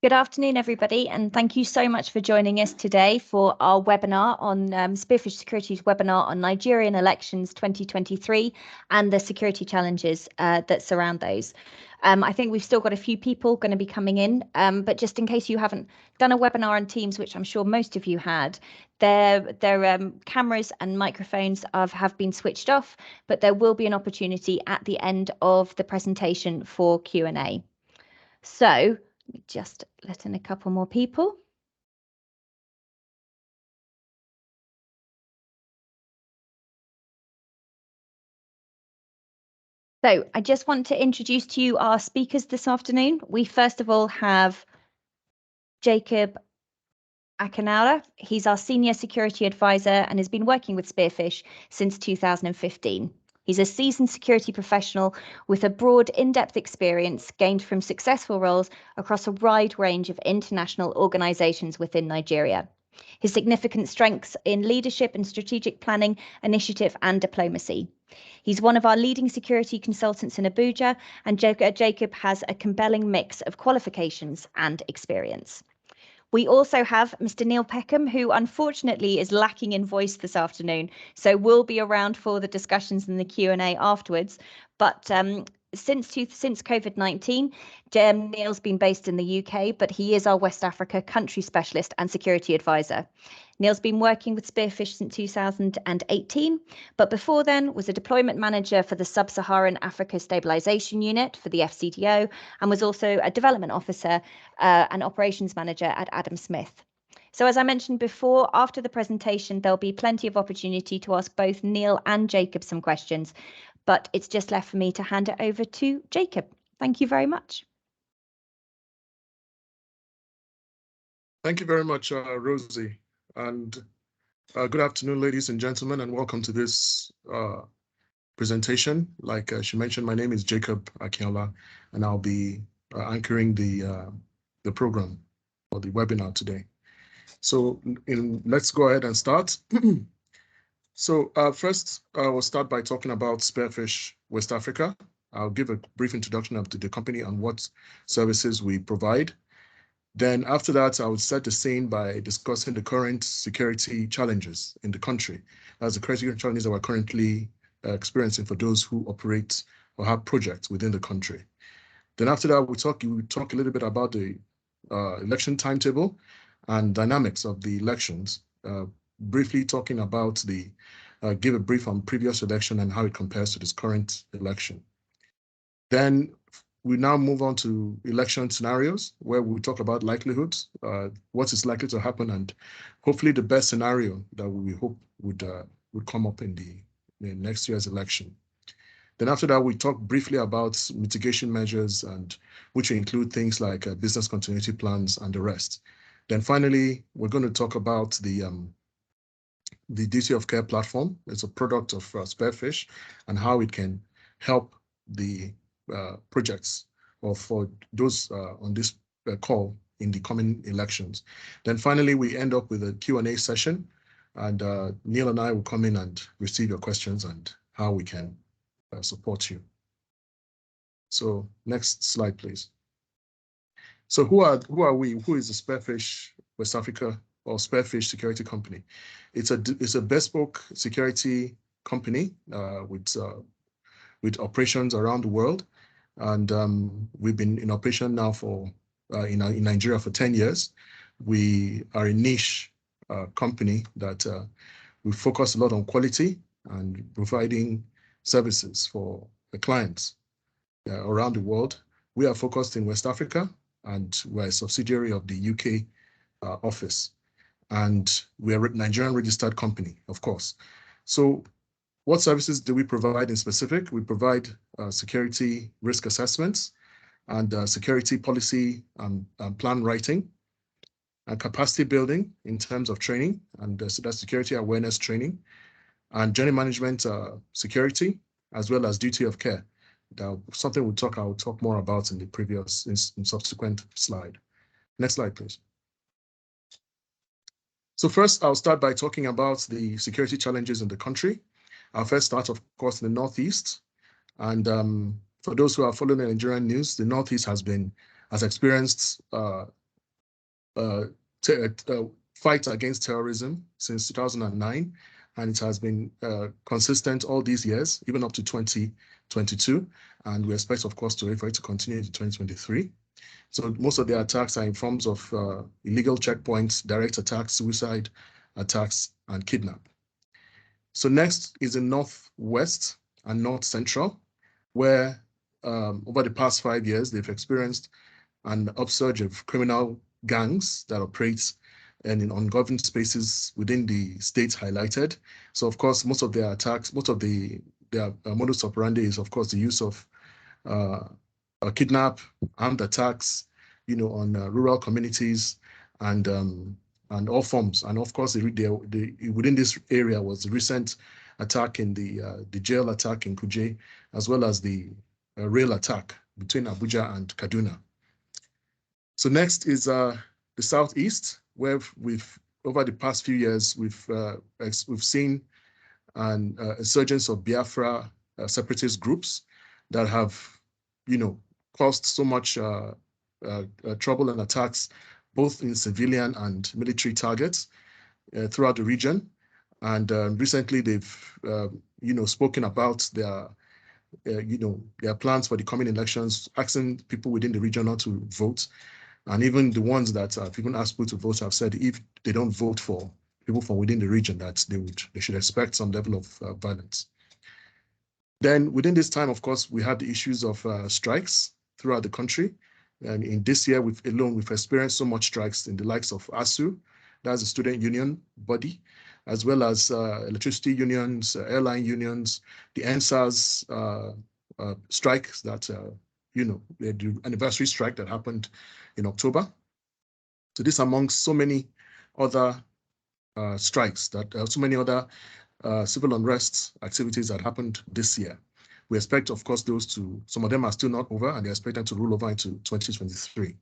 Good afternoon, everybody, and thank you so much for joining us today for our webinar on Spearfish Security's webinar on Nigerian elections 2023 and the security challenges that surround those. I think we've still got a few people going to be coming in, but just in case you haven't done a webinar on Teams, which I'm sure most of you had, their cameras and microphones have been switched off, but there will be an opportunity at the end of the presentation for Q&A. So just let in a couple more people. So I just want to introduce to you our speakers this afternoon. We first of all have Jacob Akinala. He's our Senior Security Advisor and has been working with Spearfish since 2015. He's a seasoned security professional with a broad, in-depth experience gained from successful roles across a wide range of international organizations within Nigeria. His significant strengths in leadership and strategic planning, initiative and diplomacy. He's one of our leading security consultants in Abuja, and Jacob has a compelling mix of qualifications and experience. We also have Mr. Neil Peckham, who unfortunately is lacking in voice this afternoon, so will be around for the discussions and the Q&A afterwards. But since COVID-19, Neil's been based in the UK, but he is our West Africa country specialist and security advisor. Neil's been working with Spearfish since 2018, but before then was a deployment manager for the Sub-Saharan Africa Stabilization Unit for the FCDO, and was also a development officer and operations manager at Adam Smith. So as I mentioned before, after the presentation, there'll be plenty of opportunity to ask both Neil and Jacob some questions, but it's just left for me to hand it over to Jacob. Thank you very much. Thank you very much, Rosie. And good afternoon, ladies and gentlemen, and welcome to this presentation. Like she mentioned, my name is Jacob Akinala, and I'll be anchoring the program or the webinar today. So let's go ahead and start. So first, we'll start by talking about Spearfish West Africa. I'll give a brief introduction of the company and what services we provide. Then after that, I would set the scene by discussing the current security challenges in the country. As the current security challenges that we're currently experiencing for those who operate or have projects within the country. Then after that, we talk a little bit about the election timetable and dynamics of the elections, briefly talking about give a brief on previous election and how it compares to this current election. Then we now move on to election scenarios, where we talk about likelihoods, what is likely to happen, and hopefully the best scenario that we hope would come up in the next year's election. Then after that, we talk briefly about mitigation measures, and which include things like business continuity plans and the rest. Then finally, we're going to talk about the duty of care platform. It's a product of Spearfish, and how it can help the projects or for those on this call in the coming elections. Then finally, we end up with a Q&A session, and Neil and I will come in and receive your questions and how we can support you. So next slide, please. So who are we? Who is the Spearfish West Africa or Spearfish Security Company? It's a bespoke security company with operations around the world. And we've been in operation now for in Nigeria for 10 years. We are a niche company that we focus a lot on quality and providing services for the clients around the world. We are focused in West Africa, and we're a subsidiary of the UK office. And we are a Nigerian registered company, of course. So what services do we provide in specific? We provide security risk assessments and security policy and plan writing, and capacity building in terms of training, and so that's security awareness training, and journey management security, as well as duty of care. Something I'll talk more about in the previous, in subsequent slide. Next slide, please. So first, I'll start by talking about the security challenges in the country. I'll first start, of course, in the Northeast. And for those who are following the Nigerian news, the Northeast has experienced fight against terrorism since 2009, and it has been consistent all these years, even up to 2022, and we expect, of course, for it to continue into 2023. So most of the attacks are in forms of illegal checkpoints, direct attacks, suicide attacks, and kidnap. So next is in Northwest and North Central, where over the past 5 years, they've experienced an upsurge of criminal gangs that operate and in ungoverned spaces within the states highlighted. So of course, most of their attacks, most of their modus operandi is, of course, the use of kidnap, armed attacks, on rural communities and all forms. And of course, within this area was the recent attack in the jail attack in Kuje, as well as the rail attack between Abuja and Kaduna. So next is the Southeast, where over the past few years, we've seen an insurgence of Biafra separatist groups that have, caused so much trouble and attacks, both in civilian and military targets throughout the region. And recently, they've, spoken about their plans for the coming elections, asking people within the region not to vote. And even the ones that have even asked people to vote have said if they don't vote for people from within the region, that they should expect some level of violence. Then within this time, of course, we had the issues of strikes throughout the country. And in this year we've experienced so much strikes in the likes of ASU, that's the student union body, as well as electricity unions, airline unions, the NSAS strikes that, the anniversary strike that happened in October. So this amongst so many other strikes so many other civil unrest activities that happened this year. We expect, of course, some of them are still not over, and they expect them to roll over into 2023.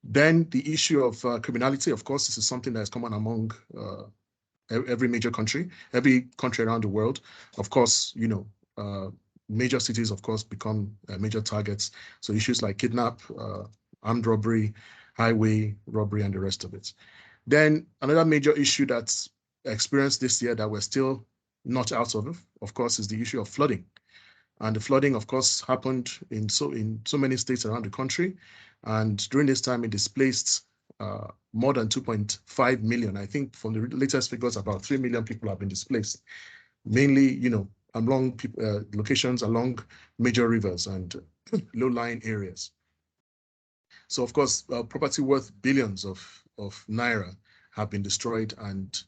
Then the issue of criminality, of course, this is something that is common among every major country, every country around the world. Of course, major cities, of course, become major targets. So issues like kidnap, armed robbery, highway robbery, and the rest of it. Then another major issue that's experienced this year that we're still not out of course, is the issue of flooding. And the flooding, of course, happened in so many states around the country. And during this time, it displaced more than 2.5 million. I think from the latest figures, about 3 million people have been displaced, mainly, along locations along major rivers and low-lying areas. So, of course, property worth billions of naira have been destroyed, and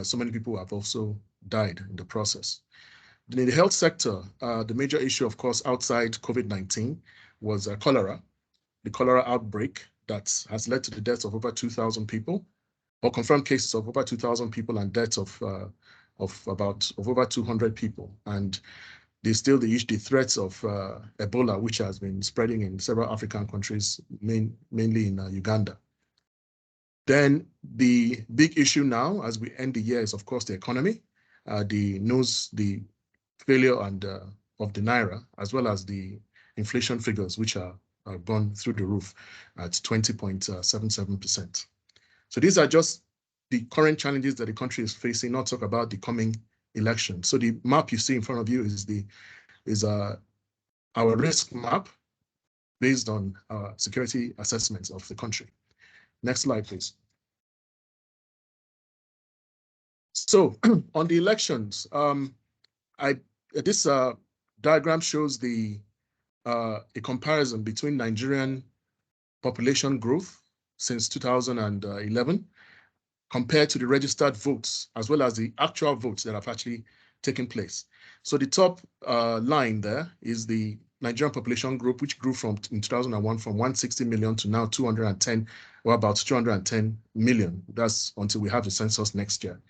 so many people have also died in the process. In the health sector, the major issue, of course, outside COVID-19 was cholera, the cholera outbreak that has led to the deaths of over 2,000 people, or confirmed cases of over 2,000 people and deaths of over 200 people. And there's still the threats of Ebola, which has been spreading in several African countries, mainly in Uganda. Then the big issue now, as we end the year, is, of course, the economy, the failure of the naira, as well as the inflation figures, which are gone through the roof at 20.77%. So these are just the current challenges that the country is facing, not talk about the coming election. So the map you see in front of you is our risk map based on security assessments of the country. Next slide, please. So on the elections, this diagram shows a comparison between Nigerian population growth since 2011 compared to the registered votes, as well as the actual votes that have actually taken place. So the top line there is the Nigerian population group, which grew in 2001 from 160 million to now 210, or about 210 million. That's until we have the census next year.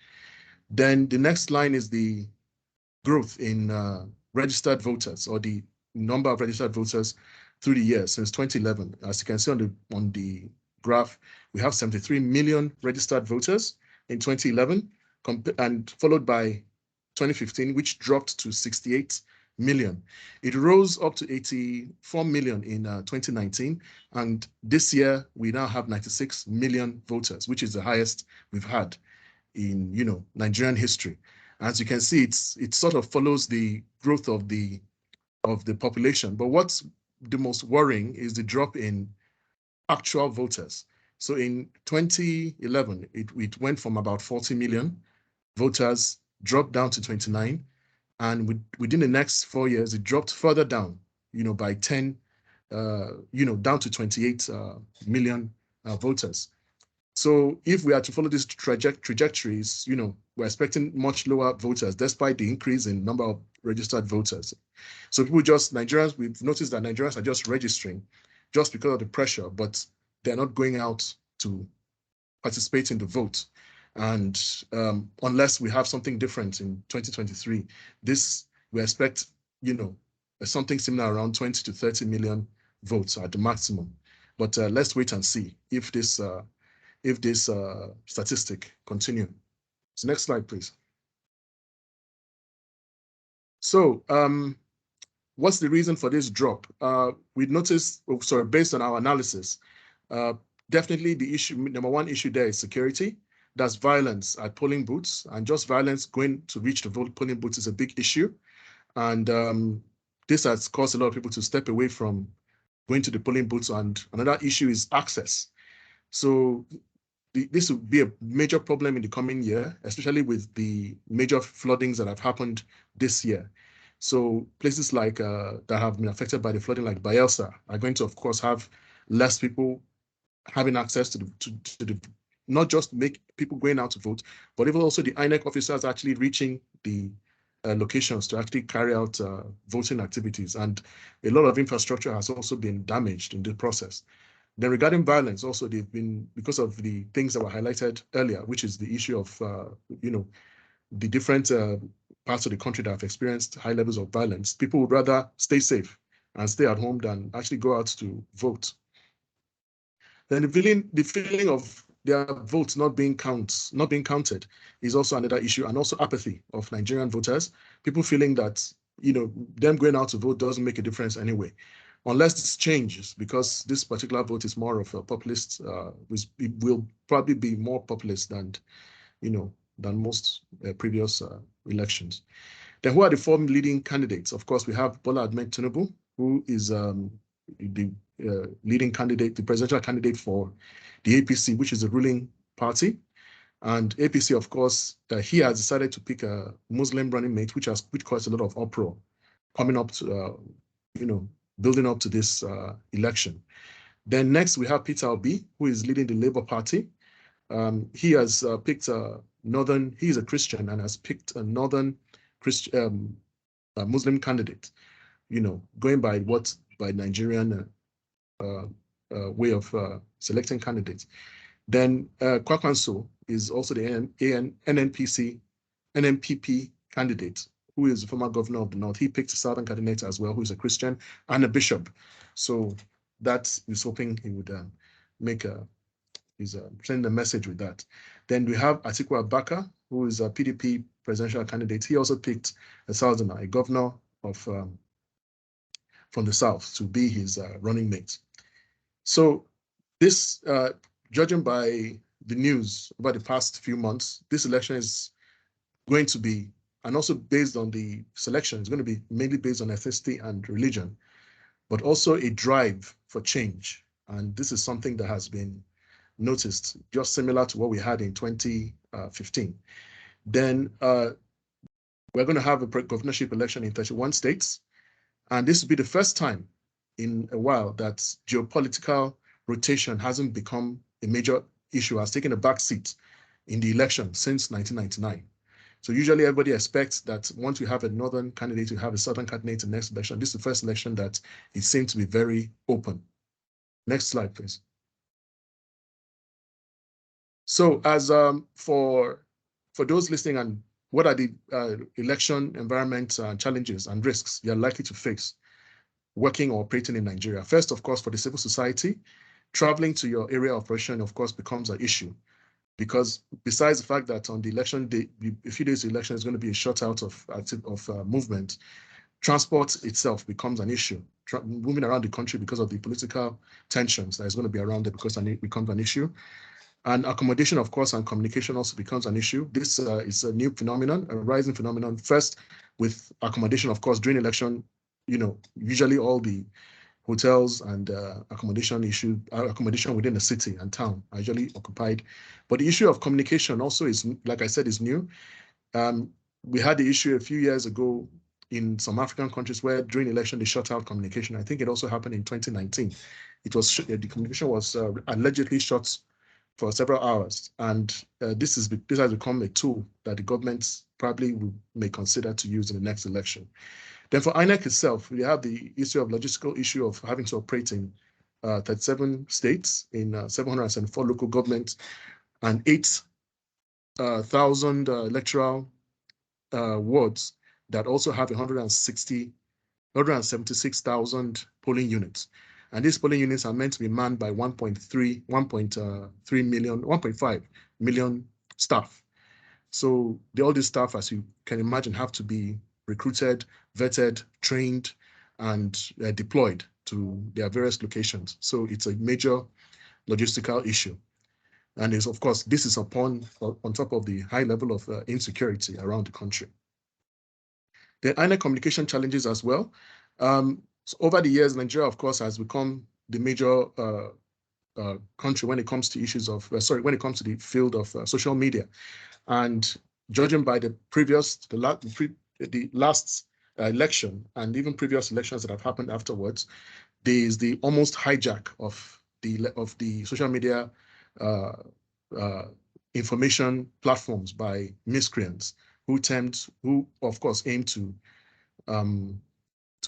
Then the next line is the growth in registered voters, or the number of registered voters through the years since 2011. As you can see on the graph, we have 73 million registered voters in 2011, and followed by 2015, which dropped to 68 million. It rose up to 84 million in 2019, and this year we now have 96 million voters, which is the highest we've had in Nigerian history. As you can see, it sort of follows the growth of the population. But what's the most worrying is the drop in actual voters. So in 2011, it went from about 40 million voters, dropped down to 29, and within the next 4 years, it dropped further down, by 10, down to 28 million voters. So if we are to follow these trajectories, we're expecting much lower voters despite the increase in number of registered voters. So we've noticed that Nigerians are just registering just because of the pressure, but they're not going out to participate in the vote. And unless we have something different in 2023, we expect, something similar around 20 to 30 million votes at the maximum. But let's wait and see if this statistic continue. So next slide, please. So what's the reason for this drop? We noticed, based on our analysis, definitely the number one issue there is security. That's violence at polling booths, and just violence going to reach the polling booths is a big issue. And this has caused a lot of people to step away from going to the polling booths. And another issue is access. So this will be a major problem in the coming year, especially with the major floodings that have happened this year. So places like that have been affected by the flooding, like Bayelsa, are going to, of course, have less people having access to the not just make people going out to vote, but even also the INEC officers actually reaching the locations to actually carry out voting activities. And a lot of infrastructure has also been damaged in the process. Then regarding violence, also they've been, because of the things that were highlighted earlier, which is the issue of, the different parts of the country that have experienced high levels of violence, people would rather stay safe and stay at home than actually go out to vote. Then the feeling of their votes not being counted is also another issue, and also apathy of Nigerian voters. People feeling that them going out to vote doesn't make a difference anyway, unless this changes, because this particular vote is more of a populist. It will probably be more populist than most previous elections. Then who are the 4 leading candidates? Of course, we have Bola Ahmed Tinubu, who is the leading candidate, the presidential candidate for the APC, which is the ruling party. And APC, of course, he has decided to pick a Muslim running mate, which caused a lot of uproar coming up to, building up to this election. Then next we have Peter Obi, who is leading the Labour Party. He has picked he's a Christian and has picked a northern Christian Muslim candidate, going by Nigerian way of selecting candidates. Then Kwakwanso is also the NNPP candidate, who is the former governor of the North. He picked a southern candidate as well, who is a Christian and a bishop. So that is hoping he would send a message with that. Then we have Atiku Abubakar, who is a PDP presidential candidate. He also picked a southerner, a governor of from the south, to be his running mate. So this, judging by the news over the past few months, this election is going to be, and also based on the selection, it's going to be mainly based on ethnicity and religion, but also a drive for change. And this is something that has been noticed, just similar to what we had in 2015. Then we're going to have a governorship election in 31 states. And this will be the first time in a while that geopolitical rotation hasn't become a major issue, has taken a back seat in the election since 1999. So usually everybody expects that once we have a northern candidate, we have a southern candidate in the next election. This is the first election that it seemed to be very open. Next slide, please. So as for those listening, and what are the election environment challenges and risks you're likely to face working or operating in Nigeria? First, of course, for the civil society, traveling to your area of operation, of course, becomes an issue, because besides the fact that on the election day, a few days to election is going to be a shutout of movement, Transport itself becomes an issue. Moving around the country because of the political tensions that is going to be around it becomes an issue. And accommodation, of course, and communication also becomes an issue. This is a new phenomenon, a rising phenomenon. First, with accommodation, of course, during election, usually all the hotels and accommodation within the city and town are usually occupied. But the issue of communication also is, like I said, is new. We had the issue a few years ago in some African countries where during election they shut out communication. I think it also happened in 2019. It was the communication was allegedly shut for several hours, and this has become a tool that the government probably may consider to use in the next election. Then for INEC itself, we have the logistical issue of having to operate in 37 states, in 774 local governments, and 8,000 electoral wards that also have 176,000 polling units. And these polling units are meant to be manned by 1.5 million staff. So all these staff, as you can imagine, have to be recruited, vetted, trained, and deployed to their various locations. So it's a major logistical issue. And of course, this is on top of the high level of insecurity around the country. The INEC communication challenges as well. So over the years, Nigeria, of course, has become the major country when it comes to issues of, when it comes to the field of social media. And judging by the last election and even previous elections that have happened afterwards, there is the almost hijack of the social media information platforms by miscreants who of course aim to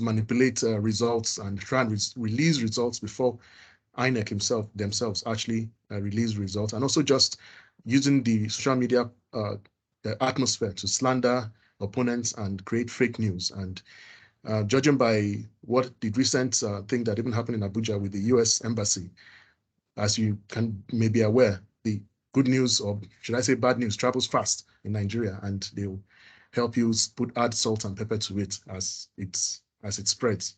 manipulate results and try and release results before INEC themselves actually release results, and also just using the social media the atmosphere to slander opponents and create fake news. And judging by what the recent thing that even happened in Abuja with the US Embassy, as you may be aware, the good news, or should I say bad news, travels fast in Nigeria, and they'll help you add salt and pepper to it as it spreads.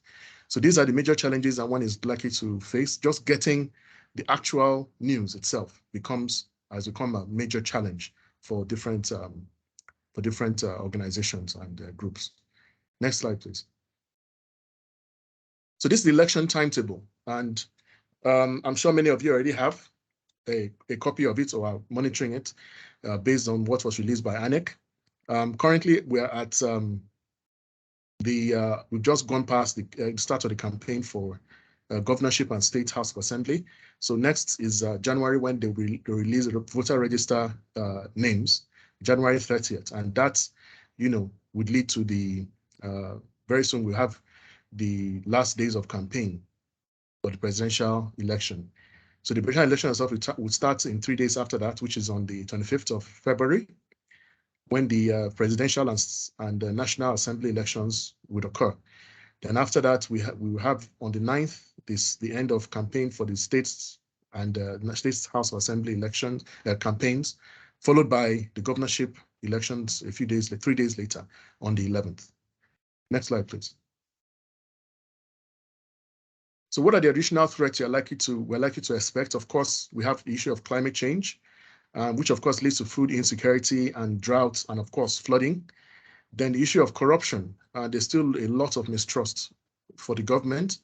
So these are the major challenges that one is likely to face. Just getting the actual news itself has become a major challenge for different organizations and groups. Next slide, please. So this is the election timetable, and I'm sure many of you already have a copy of it or are monitoring it based on what was released by INEC. Currently, we are at we've just gone past the start of the campaign for governorship and state house of assembly. So next is January, when they release the voter register names, January 30th, and that would lead to the very soon we'll have the last days of campaign for the presidential election. So the presidential election itself will start in 3 days after that, which is on the 25th of February, when the presidential and National Assembly elections would occur. Then after that, we will have on the 9th the end of campaign for the states and States House of Assembly elections campaigns, followed by the governorship elections 3 days later on the 11th. Next slide, please. So what are the additional threats we're likely to expect? Of course, we have the issue of climate change, which of course leads to food insecurity and drought, and of course flooding. Then the issue of corruption. There's still a lot of mistrust for the government,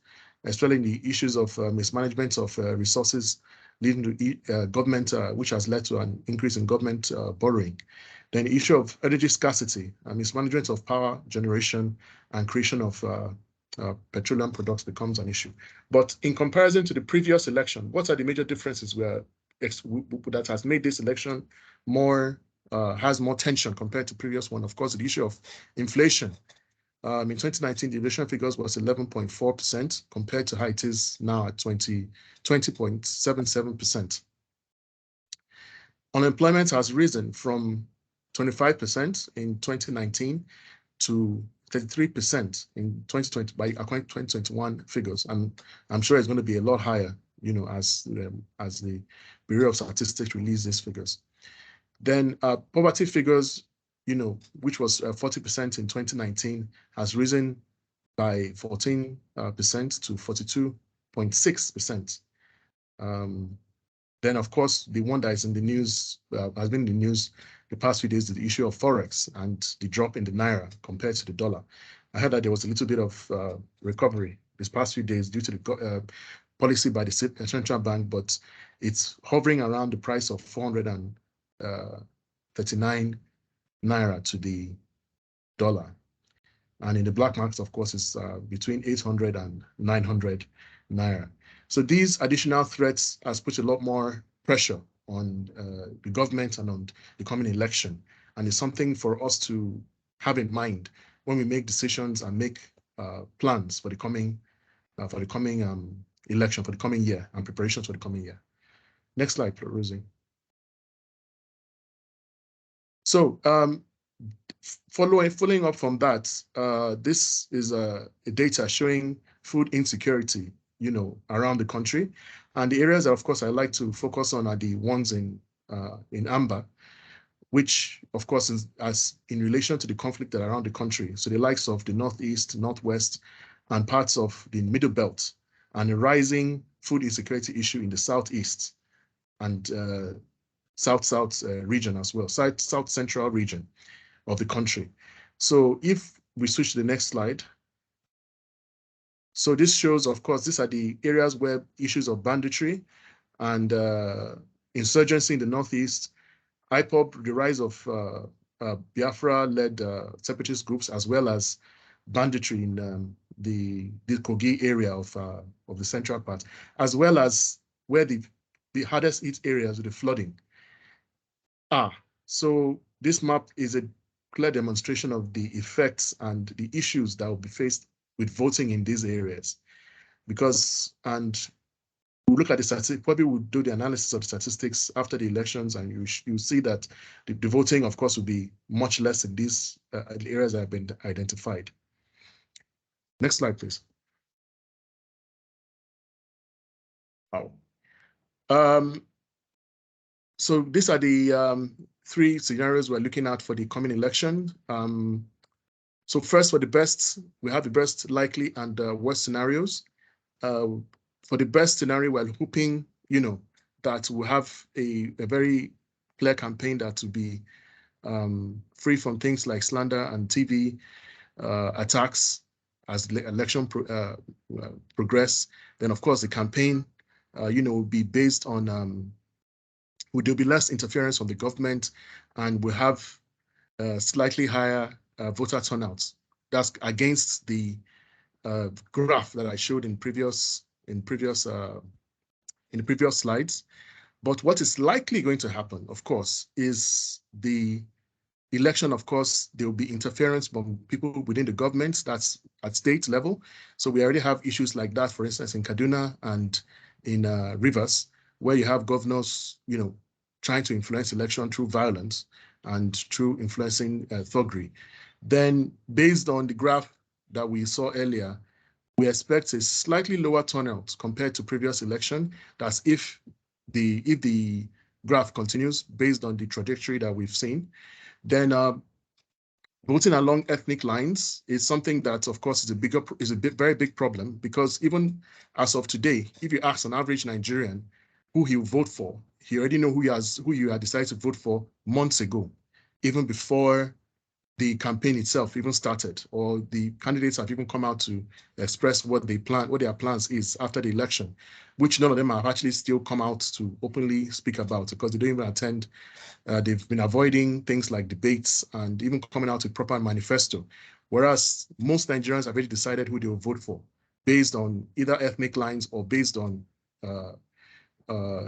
especially in the issues of mismanagement of resources, leading to government, which has led to an increase in government borrowing. Then the issue of energy scarcity, mismanagement of power generation, and creation of petroleum products becomes an issue. But in comparison to the previous election, what are the major differences that has made this election has more tension compared to previous one? Of course, the issue of inflation. In 2019, the inflation figures was 11.4% compared to how it is now at 20.77%. Unemployment has risen from 25% in 2019 to 33% in 2020 by according to 2021 figures, and I'm sure it's going to be a lot higher, as the Bureau of Statistics release these figures. Then poverty figures, which was 40% in 2019, has risen by 14% to 42.6%. Then, of course, the one that is in the news, has been in the news the past few days, is the issue of Forex and the drop in the Naira compared to the dollar. I heard that there was a little bit of recovery this past few days due to the policy by the central bank, but it's hovering around the price of 439 Naira to the dollar. And in the black market, of course, it's between 800 and 900 Naira. So these additional threats has put a lot more pressure on the government and on the coming election. And it's something for us to have in mind when we make decisions and make plans for the coming election, for the coming year, and preparations for the coming year. Next slide, please, Rosie. So following up from that, this is a data showing food insecurity, around the country. And the areas that, of course, I like to focus on are the ones in amber, which, of course, is as in relation to the conflict that are around the country. So the likes of the Northeast, Northwest, and parts of the Middle Belt, and a rising food insecurity issue in the Southeast and South region as well, South Central region of the country. So if we switch to the next slide. So this shows, of course, these are the areas where issues of banditry and insurgency in the Northeast, IPOB, the rise of Biafra-led separatist groups, as well as banditry in the Kogi area of the central part, as well as where the hardest hit areas with the flooding are. So this map is a clear demonstration of the effects and the issues that will be faced with voting in these areas. And we'll look at the statistics, probably we'll do the analysis of the statistics after the elections, and you'll see that the voting, of course, will be much less in these areas that have been identified. Next slide, please. Wow. So these are the 3 scenarios we're looking at for the coming election. So first, for the best, we have the best likely and worst scenarios. For the best scenario, we're hoping, that we'll have a very clear campaign that will be free from things like slander and TV attacks as the election progress. Then, of course, the campaign, will be based on, there'll be less interference from the government, and we'll have slightly higher voter turnouts. That's against the graph that I showed in the previous slides. But what is likely going to happen, of course, is the election. Of course, there will be interference from people within the government. That's at state level. So we already have issues like that, for instance, in Kaduna and in Rivers, where you have governors, trying to influence election through violence and through influencing thuggery. Then, based on the graph that we saw earlier, we expect a slightly lower turnout compared to previous election. That's if the graph continues based on the trajectory that we've seen. Then voting along ethnic lines is something that, of course, is a very big problem, because even as of today, if you ask an average Nigerian who he will vote for, he already know who you had decided to vote for months ago, even before the campaign itself even started, or the candidates have even come out to express what their plans is after the election, which none of them have actually still come out to openly speak about, because they don't even attend. They've been avoiding things like debates and even coming out with proper manifesto, whereas most Nigerians have already decided who they will vote for based on either ethnic lines or based on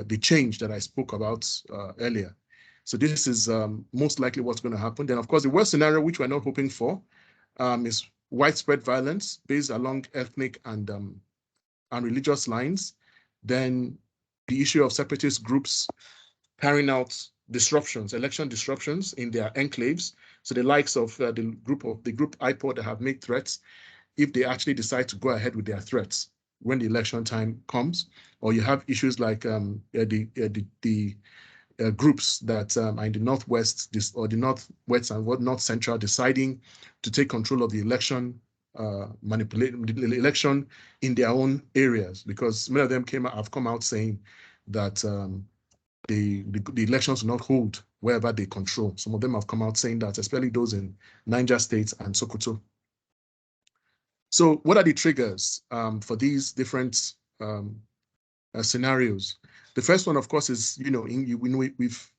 the change that I spoke about earlier. So this is most likely what's going to happen. Then, of course, the worst scenario, which we're not hoping for, is widespread violence based along ethnic and religious lines. Then the issue of separatist groups carrying out disruptions, election disruptions in their enclaves. So the likes of the group IPOD that have made threats, if they actually decide to go ahead with their threats when the election time comes. Or you have issues like the groups that are in the Northwest or the Northwest and North Central deciding to take control of the election manipulate the election in their own areas, because many of them have come out saying that the elections will not hold wherever they control. Some of them have come out saying that, especially those in Niger State and Sokoto. So what are the triggers for these different scenarios? The first one, of course, is,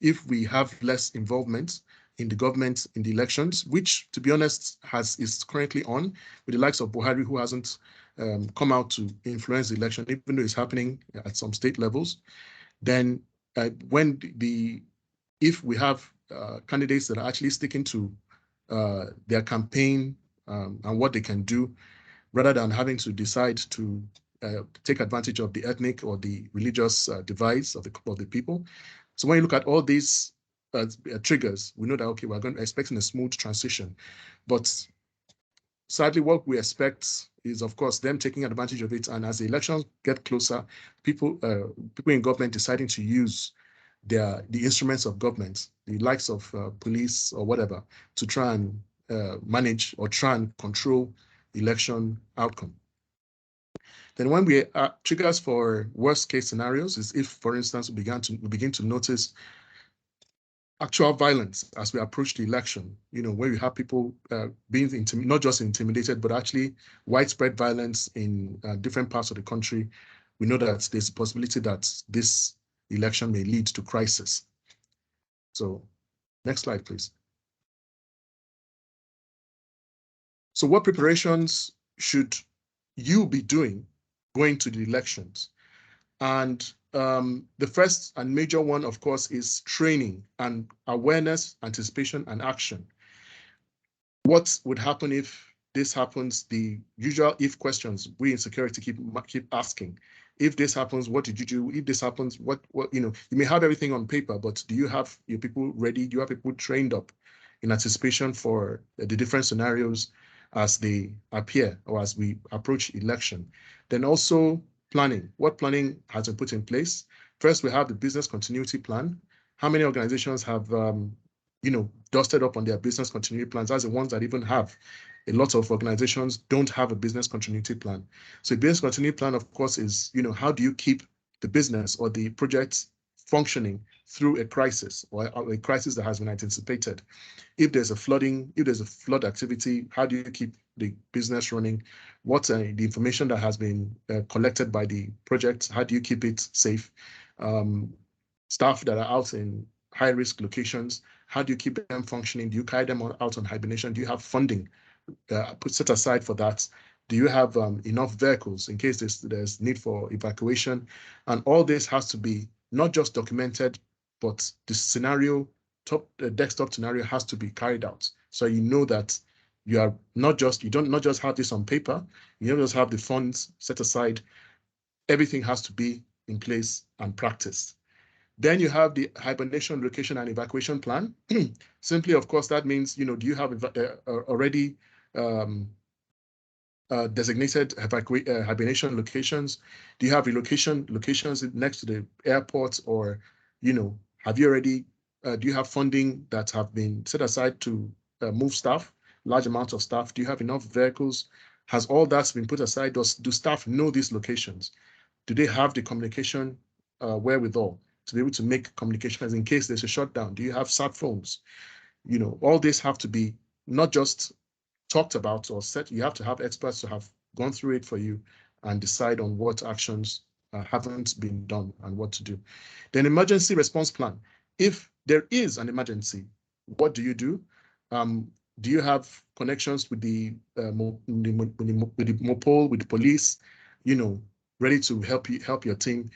if we have less involvement in the government in the elections, which, to be honest, is currently on with the likes of Buhari, who hasn't come out to influence the election, even though it's happening at some state levels. Then if we have candidates that are actually sticking to their campaign and what they can do, rather than having to decide to take advantage of the ethnic or the religious divides of the people. So when you look at all these triggers, we know that, okay, we're expecting a smooth transition. But sadly, what we expect is, of course, them taking advantage of it. And as the elections get closer, people in government deciding to use the instruments of government, the likes of police or whatever, to try and manage or try and control election outcome. Then when we triggers for worst case scenarios is if, for instance, we begin to notice actual violence as we approach the election, where you have people being not just intimidated, but actually widespread violence in different parts of the country. We know that there's a possibility that this election may lead to crisis. So next slide, please. So what preparations should you be doing going to the elections? And the first and major one, of course, is training and awareness, anticipation, and action. What would happen if this happens? The usual if questions we in security keep asking. If this happens, what did you do? If this happens, what you may have everything on paper, but do you have your people ready? Do you have people trained up in anticipation for the different scenarios as they appear or as we approach election? Then also planning. What planning has been put in place? First, we have the business continuity plan. How many organizations have dusted up on their business continuity plans? That's the ones that even have. A lot of organizations don't have a business continuity plan. So a business continuity plan, of course, is, how do you keep the business or the project functioning through a crisis or a crisis that has been anticipated? If there's a flood activity, how do you keep the business running? What's the information that has been collected by the project? How do you keep it safe? Staff that are out in high-risk locations, how do you keep them functioning? Do you carry them out on hibernation? Do you have funding set aside for that? Do you have enough vehicles in case there's need for evacuation? And all this has to be not just documented, but the scenario, desktop scenario has to be carried out. So you know that you don't just have this on paper, you don't just have the funds set aside. Everything has to be in place and practiced. Then you have the hibernation, location, and evacuation plan. Simply, of course, that means, do you have already designated hibernation locations? Do you have relocation locations next to the airports, or, have you already, do you have funding that have been set aside to move staff, large amounts of staff? Do you have enough vehicles? Has all that's been put aside? Do staff know these locations? Do they have the communication wherewithal to be able to make communications in case there's a shutdown? Do you have sat phones? All this have to be not just talked about or set. You have to have experts to have gone through it for you and decide on what actions haven't been done and what to do. Then emergency response plan. If there is an emergency, what do you do? Do you have connections with the MOPOL, with the police, ready to help your team?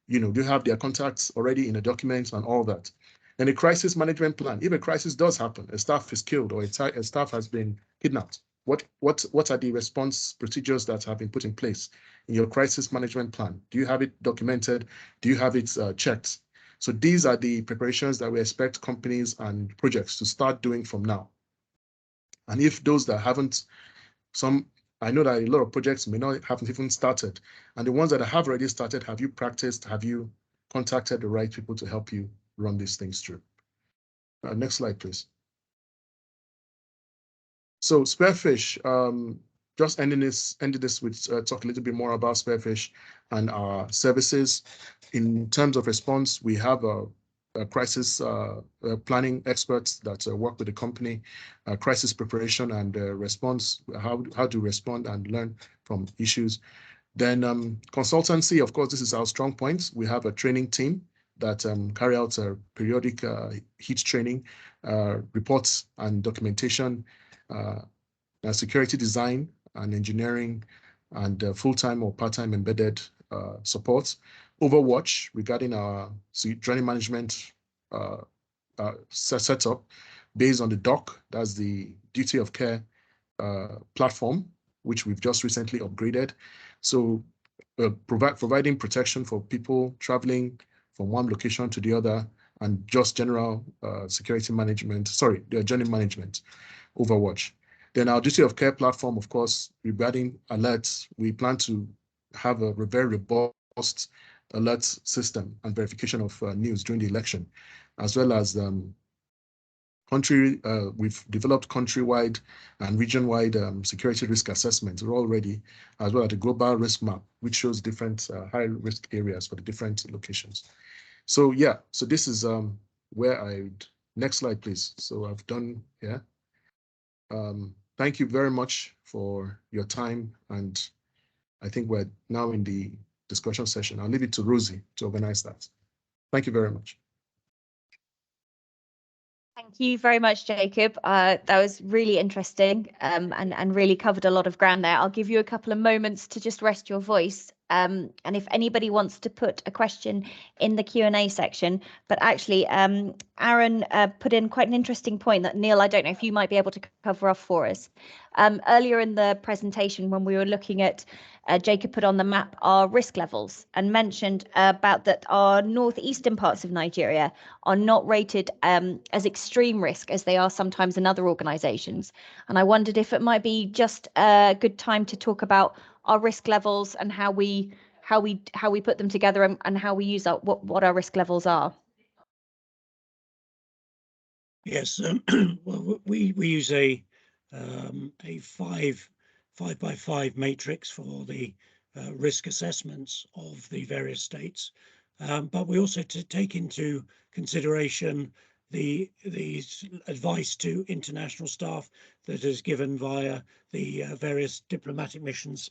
Do you have their contacts already in the documents and all that? And a crisis management plan. If a crisis does happen, a staff is killed or a staff has been kidnapped, what are the response procedures that have been put in place in your crisis management plan? Do you have it documented? Do you have it checked? So these are the preparations that we expect companies and projects to start doing from now. And if those that haven't, I know that a lot of projects may not have even started. And the ones that have already started, have you practiced? Have you contacted the right people to help you run these things through? Next slide, please. So Spearfish, just ending this with talk a little bit more about Spearfish and our services. In terms of response, we have a crisis planning experts that work with the company, crisis preparation and response, how to respond and learn from issues. Then consultancy, of course, this is our strong point. We have a training team that carry out periodic heat training, reports and documentation, security design and engineering, and full-time or part-time embedded support. Overwatch regarding our journey management setup based on the DOC, that's the duty of care platform, which we've just recently upgraded. So providing protection for people traveling from one location to the other, and just general security management, the journey management, Overwatch. Then our duty of care platform, of course, regarding alerts, we plan to have a very robust alert system and verification of news during the election, as well as we've developed countrywide and region-wide security risk assessments already, as well as the global risk map, which shows different high-risk areas for the different locations. So yeah, so this is where next slide, please. So I've done here. Thank you very much for your time, and I think we're now in the discussion session. I'll leave it to Rosie to organize that. Thank you very much. Thank you very much, Jacob. That was really interesting and really covered a lot of ground there. I'll give you a couple of moments to just rest your voice. And if anybody wants to put a question in the Q&A section, but actually, Aaron put in quite an interesting point that, Neil, I don't know if you might be able to cover off for us. Earlier in the presentation, when we were looking at, Jacob put on the map our risk levels and mentioned about that our northeastern parts of Nigeria are not rated as extreme risk as they are sometimes in other organisations. And I wondered if it might be just a good time to talk about our risk levels and how we put them together and how we use what our risk levels are. Yes, well, we use a 5x5 matrix for the risk assessments of the various states, but we also take into consideration the advice to international staff that is given via the various diplomatic missions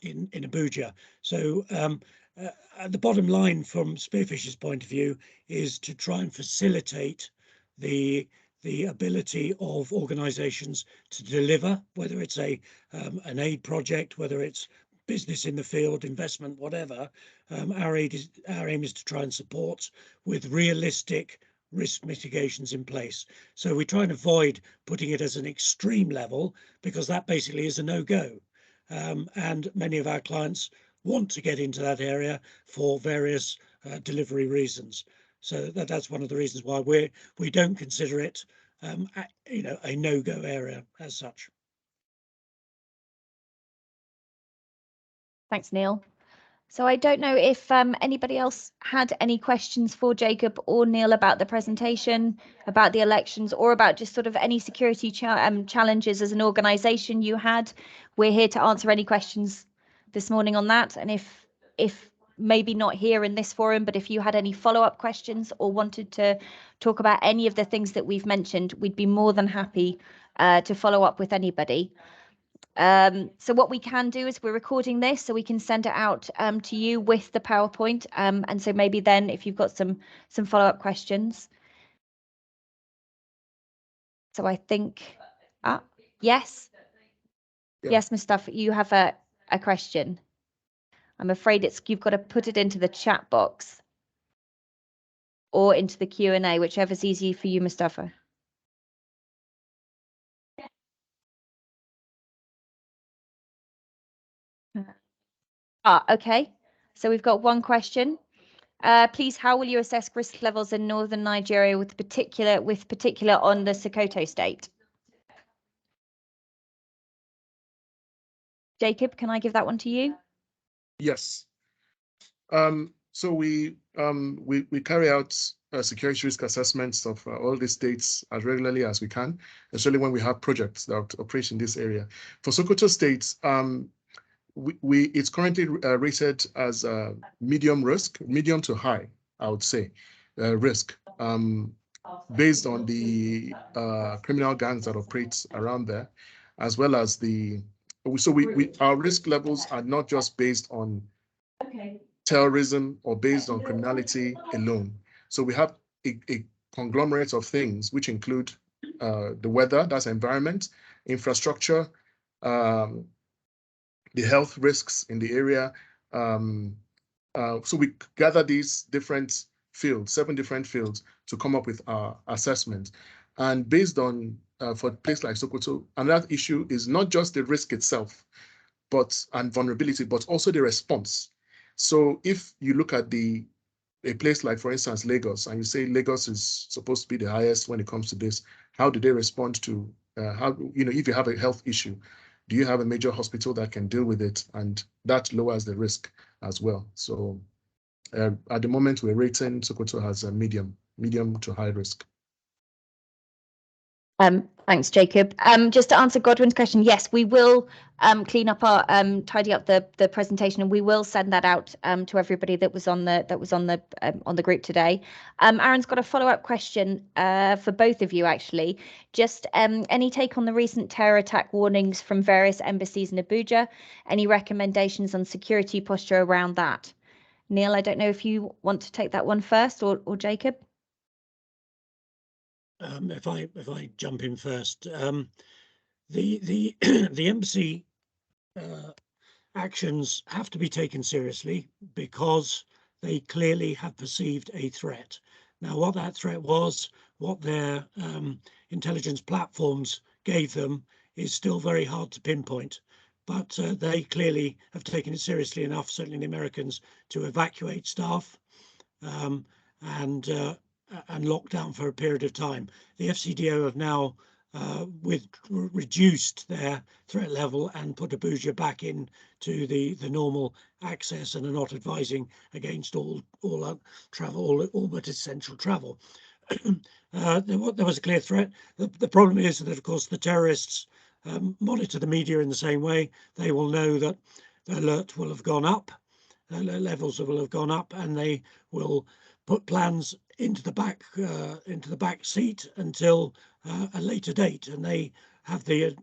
in Abuja. So the bottom line from Spearfish's point of view is to try and facilitate the ability of organizations to deliver, whether it's an aid project, whether it's business in the field, investment, whatever. Our aim is to try and support with realistic risk mitigations in place. So we try and avoid putting it as an extreme level, because that basically is a no-go. And many of our clients want to get into that area for various delivery reasons. So that's one of the reasons why we don't consider it, a no-go area as such. Thanks, Neil. So I don't know if anybody else had any questions for Jacob or Neil about the presentation, about the elections, or about just sort of any security challenges as an organisation you had. We're here to answer any questions this morning on that. And if maybe not here in this forum, but if you had any follow-up questions or wanted to talk about any of the things that we've mentioned, we'd be more than happy to follow up with anybody. So what we can do is we're recording this so we can send it out to you with the PowerPoint. And so maybe then if you've got some follow-up questions. So I think, yes. Yeah. Yes, Mustafa, you have a question. I'm afraid you've got to put it into the chat box or into the Q&A, whichever's easy for you, Mustafa. Okay. So we've got one question. Please, how will you assess risk levels in northern Nigeria with particular on the Sokoto state? Jacob, can I give that one to you? Yes. So we carry out security risk assessments of all the states as regularly as we can, especially when we have projects that operate in this area. For Sokoto State, it's currently rated as medium risk, medium to high, I would say, risk, based on the criminal gangs that operate around there, as well as our risk levels are not just based on terrorism or based on criminality alone. So we have a conglomerate of things which include the weather, that's environment, infrastructure, the health risks in the area. So we gather these different fields, 7 different fields, to come up with our assessment. And based on, for a place like Sokoto, another issue is not just the risk itself, and vulnerability, but also the response. So if you look at a place like, for instance, Lagos, and you say Lagos is supposed to be the highest when it comes to this, how do they respond to, if you have a health issue, do you have a major hospital that can deal with it? And that lowers the risk as well. So at the moment, we're rating Sokoto as a medium to high risk. Thanks, Jacob. Just to answer Godwin's question, yes, we will clean up our tidy up the presentation, and we will send that out to everybody that was on the group today. Aaron's got a follow-up question for both of you, actually. Just any take on the recent terror attack warnings from various embassies in Abuja? Any recommendations on security posture around that? Neil, I don't know if you want to take that one first, or Jacob. If I jump in first, the embassy actions have to be taken seriously because they clearly have perceived a threat. Now, what that threat was, what their intelligence platforms gave them, is still very hard to pinpoint. But they clearly have taken it seriously enough, certainly the Americans, to evacuate staff and locked down for a period of time. The FCDO have now reduced their threat level and put Abuja back into the normal access and are not advising against all travel, all but essential travel. There was a clear threat. The problem is that, of course, the terrorists monitor the media in the same way. They will know that the alert will have gone up, levels will have gone up, and they will put plans into the back seat until a later date, and they have the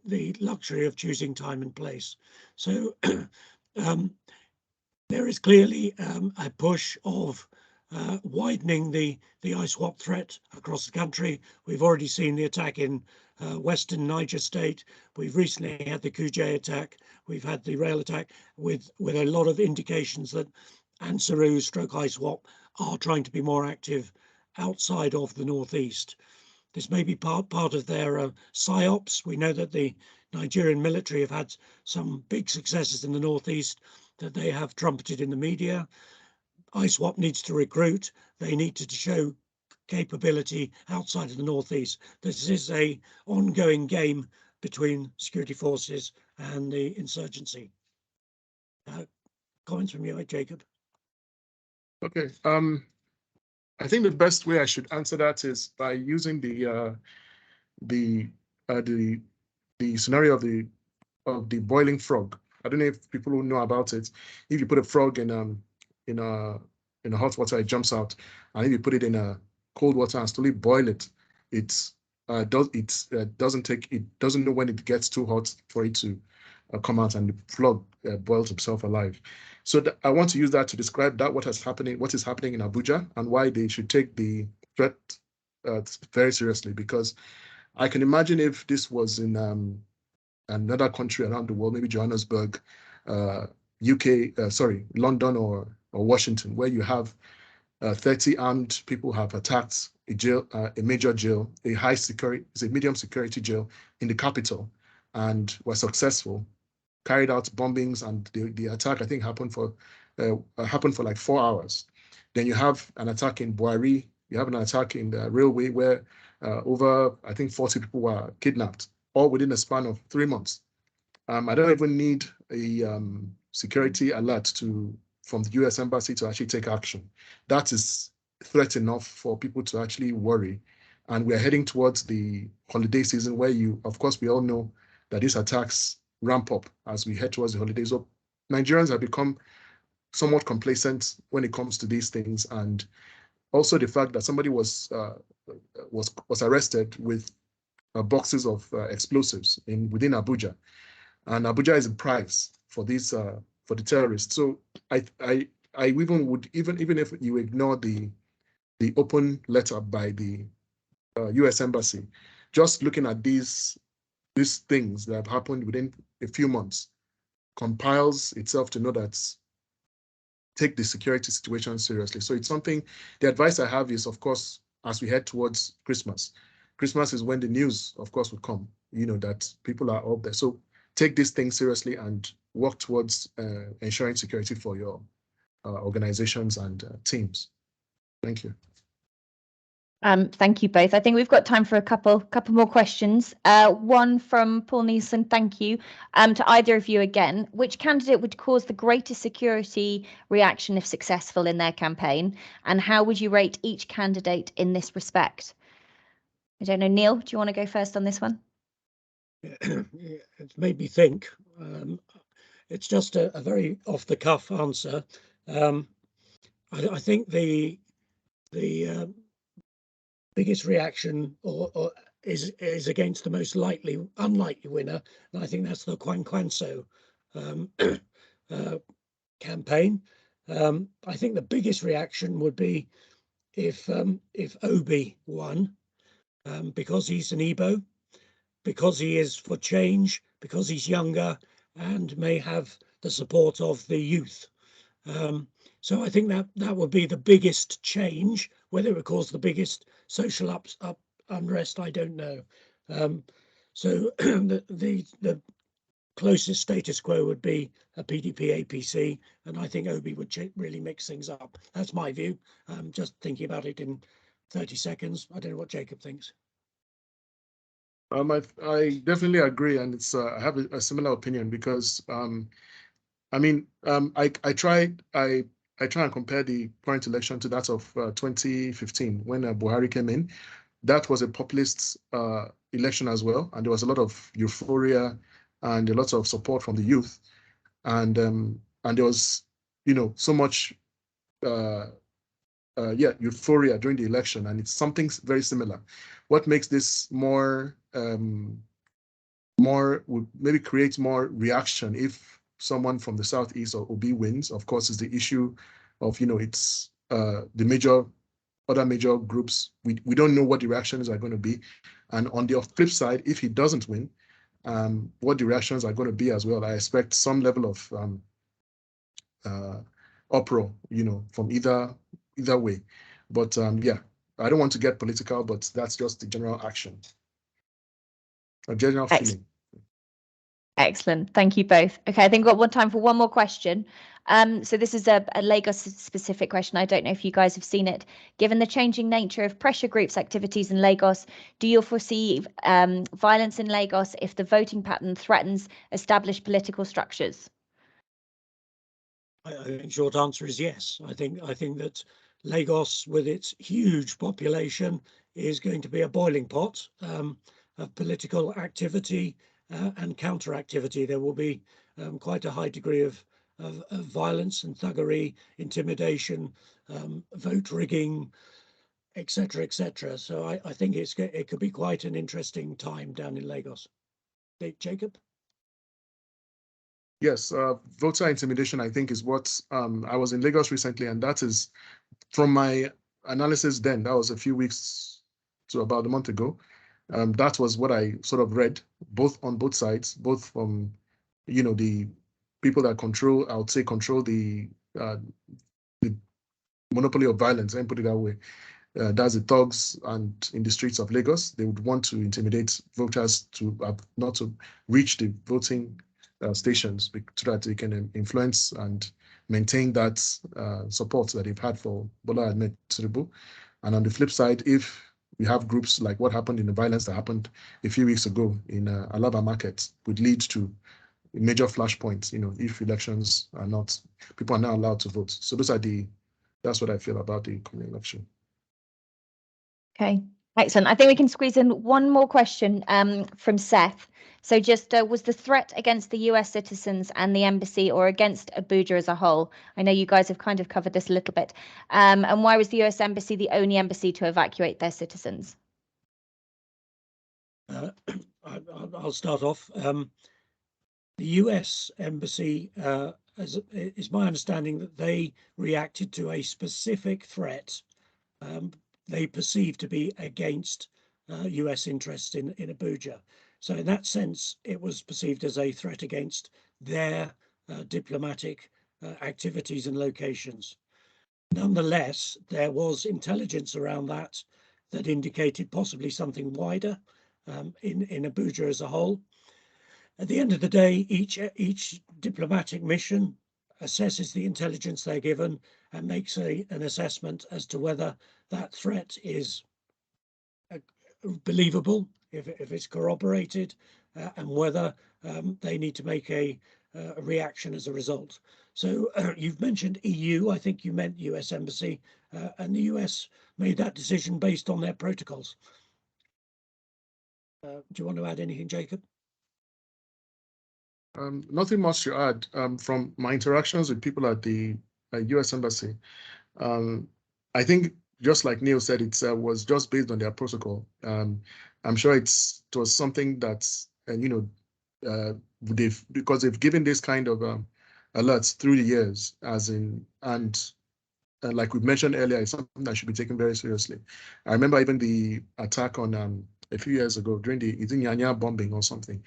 luxury of choosing time and place. So there is clearly a push of widening the ISWAP threat across the country. We've already seen the attack in western Niger State. We've recently had the Kuje attack. We've had the rail attack with a lot of indications that Ansaru / ISWAP are trying to be more active outside of the northeast. This may be part of their psyops. We know that the Nigerian military have had some big successes in the northeast that they have trumpeted in the media. ISWAP needs to recruit. They need to show capability outside of the northeast. This is an ongoing game between security forces and the insurgency. Comments from you, Jacob? Okay. I think the best way I should answer that is by using the scenario of the boiling frog. I don't know if people will know about it. If you put a frog in hot water, it jumps out, and if you put it in a cold water and slowly boil it, it doesn't know when it gets too hot for it to come out, and the frog boils himself alive. So I want to use that to describe what is happening in Abuja, and why they should take the threat very seriously. Because I can imagine if this was in another country around the world, maybe Johannesburg, London or Washington, where you have 30 armed people have attacked a jail, a major jail, a medium security jail in the capital, and were successful, carried out bombings, and the attack, I think, happened for like 4 hours. Then you have an attack in Buari, you have an attack in the railway where over, I think, 40 people were kidnapped, all within a span of 3 months. I don't even need a security alert from the US Embassy to actually take action. That is threat enough for people to actually worry. And we're heading towards the holiday season where of course, we all know that these attacks ramp up as we head towards the holidays. So Nigerians have become somewhat complacent when it comes to these things. And also the fact that somebody was arrested with boxes of explosives within Abuja. And Abuja is a prize for these for the terrorists. So I even would even if you ignore the open letter by the U.S. Embassy, just looking at these things that have happened within a few months compiles itself to know that take the security situation seriously. So it's something. The advice I have is, of course, as we head towards Christmas. Christmas is when the news, of course, will come. That people are up there. So take this thing seriously and work towards ensuring security for your organizations and teams. Thank you. Thank you both. I think we've got time for a couple more questions. One from Paul Neeson, thank you. To either of you again, which candidate would cause the greatest security reaction if successful in their campaign? And how would you rate each candidate in this respect? I don't know, Neil, do you want to go first on this one? It's made me think. It's just a very off-the-cuff answer. I think the biggest reaction is against the most unlikely winner, and I think that's the Kwankwanso campaign. I think the biggest reaction would be if Obi won, because he's an Igbo, because he is for change, because he's younger and may have the support of the youth. So I think that would be the biggest change. Whether it would cause the biggest social unrest, I don't know. So the closest status quo would be a PDP APC, and I think Obi would really mix things up. That's my view. Just thinking about it in 30 seconds. I don't know what Jacob thinks. I definitely agree, and it's I have a similar opinion because I try and compare the current election to that of 2015 when Buhari came in. That was a populist election as well, and there was a lot of euphoria and a lot of support from the youth, and there was so much euphoria during the election, and it's something very similar. What makes this would maybe create more reaction if someone from the Southeast or Obi wins, of course, is the issue of it's the other major groups. We don't know what the reactions are going to be, and on the flip side, if he doesn't win, what the reactions are going to be as well. I expect some level of uproar, from either way. But yeah, I don't want to get political, but that's just the general action, a general feeling. Excellent. Thank you both. Okay, I think we've got time for one more question. So this is a Lagos specific question. I don't know if you guys have seen it. Given the changing nature of pressure groups activities in Lagos, do you foresee violence in Lagos if the voting pattern threatens established political structures? I think short answer is yes. I think that Lagos, with its huge population, is going to be a boiling pot of political activity and counter activity. There will be quite a high degree of violence and thuggery, intimidation, vote rigging, etc., etc. So I think it could be quite an interesting time down in Lagos. Jacob? Yes, voter intimidation, I think, is what I was in Lagos recently, and that is, from my analysis then, that was a few weeks to about a month ago. That was what I sort of read, on both sides, both from, the people that control the monopoly of violence, and put it that way. That's the thugs, and in the streets of Lagos, they would want to intimidate voters to not to reach the voting stations so that they can influence and maintain that support that they've had for Bola Ahmed Tinubu. And on the flip side, if we have groups like what happened in the violence that happened a few weeks ago in Alaba Market, would lead to major flashpoints, if elections are not, people are not allowed to vote. So those are the that's what I feel about the coming election. Okay, excellent. I think we can squeeze in one more question from Seth. So just was the threat against the US citizens and the embassy or against Abuja as a whole? I know you guys have kind of covered this a little bit. And why was the US embassy the only embassy to evacuate their citizens? I'll start off. The US embassy, is my understanding that they reacted to a specific threat they perceived to be against US interests in Abuja. So in that sense, it was perceived as a threat against their diplomatic activities and locations. Nonetheless, there was intelligence around that indicated possibly something wider in Abuja as a whole. At the end of the day, each diplomatic mission assesses the intelligence they're given and makes an assessment as to whether that threat is believable, if it's corroborated, and whether they need to make a reaction as a result. So you've mentioned EU, I think you meant US Embassy, and the US made that decision based on their protocols. Do you want to add anything, Jacob? Nothing much to add. From my interactions with people at the US Embassy, I think just like Neil said, it was just based on their protocol. I'm sure it was something that's, because they've given this kind of alerts through the years, and like we mentioned earlier, it's something that should be taken very seriously. I remember even the attack on a few years ago during the Nyanya bombing or something.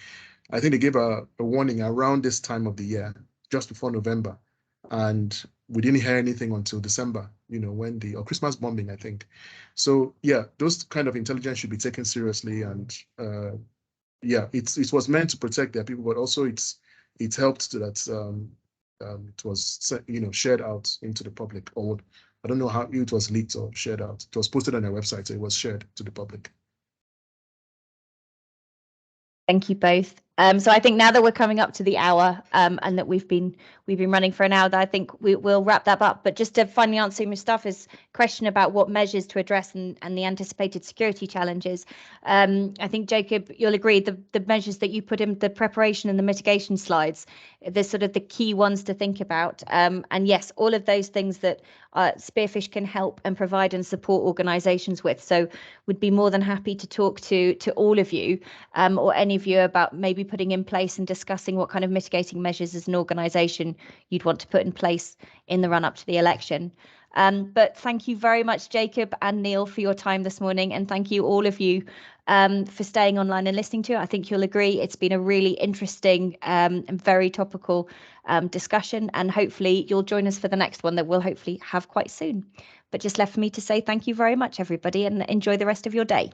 I think they gave a warning around this time of the year, just before November. And we didn't hear anything until December, when or Christmas bombing, I think. So yeah, those kind of intelligence should be taken seriously. And yeah, it was meant to protect their people, but also it helped to that it was shared out into the public. Or I don't know how it was leaked or shared out. It was posted on their website, so it was shared to the public. Thank you both. So I think now that we're coming up to the hour and that we've been running for an hour, that I think we'll wrap that up. But just to finally answer Mustafa's question about what measures to address and the anticipated security challenges, I think, Jacob, you'll agree the measures that you put in the preparation and the mitigation slides, they're sort of the key ones to think about. And yes, all of those things that Spearfish can help and provide and support organisations with. So would be more than happy to talk to all of you or any of you about maybe putting in place and discussing what kind of mitigating measures as an organisation you'd want to put in place in the run up to the election. But thank you very much, Jacob and Neil, for your time this morning. And thank you all of you for staying online and listening to it. I think you'll agree it's been a really interesting and very topical discussion. And hopefully you'll join us for the next one that we'll hopefully have quite soon. But just left for me to say thank you very much, everybody, and enjoy the rest of your day.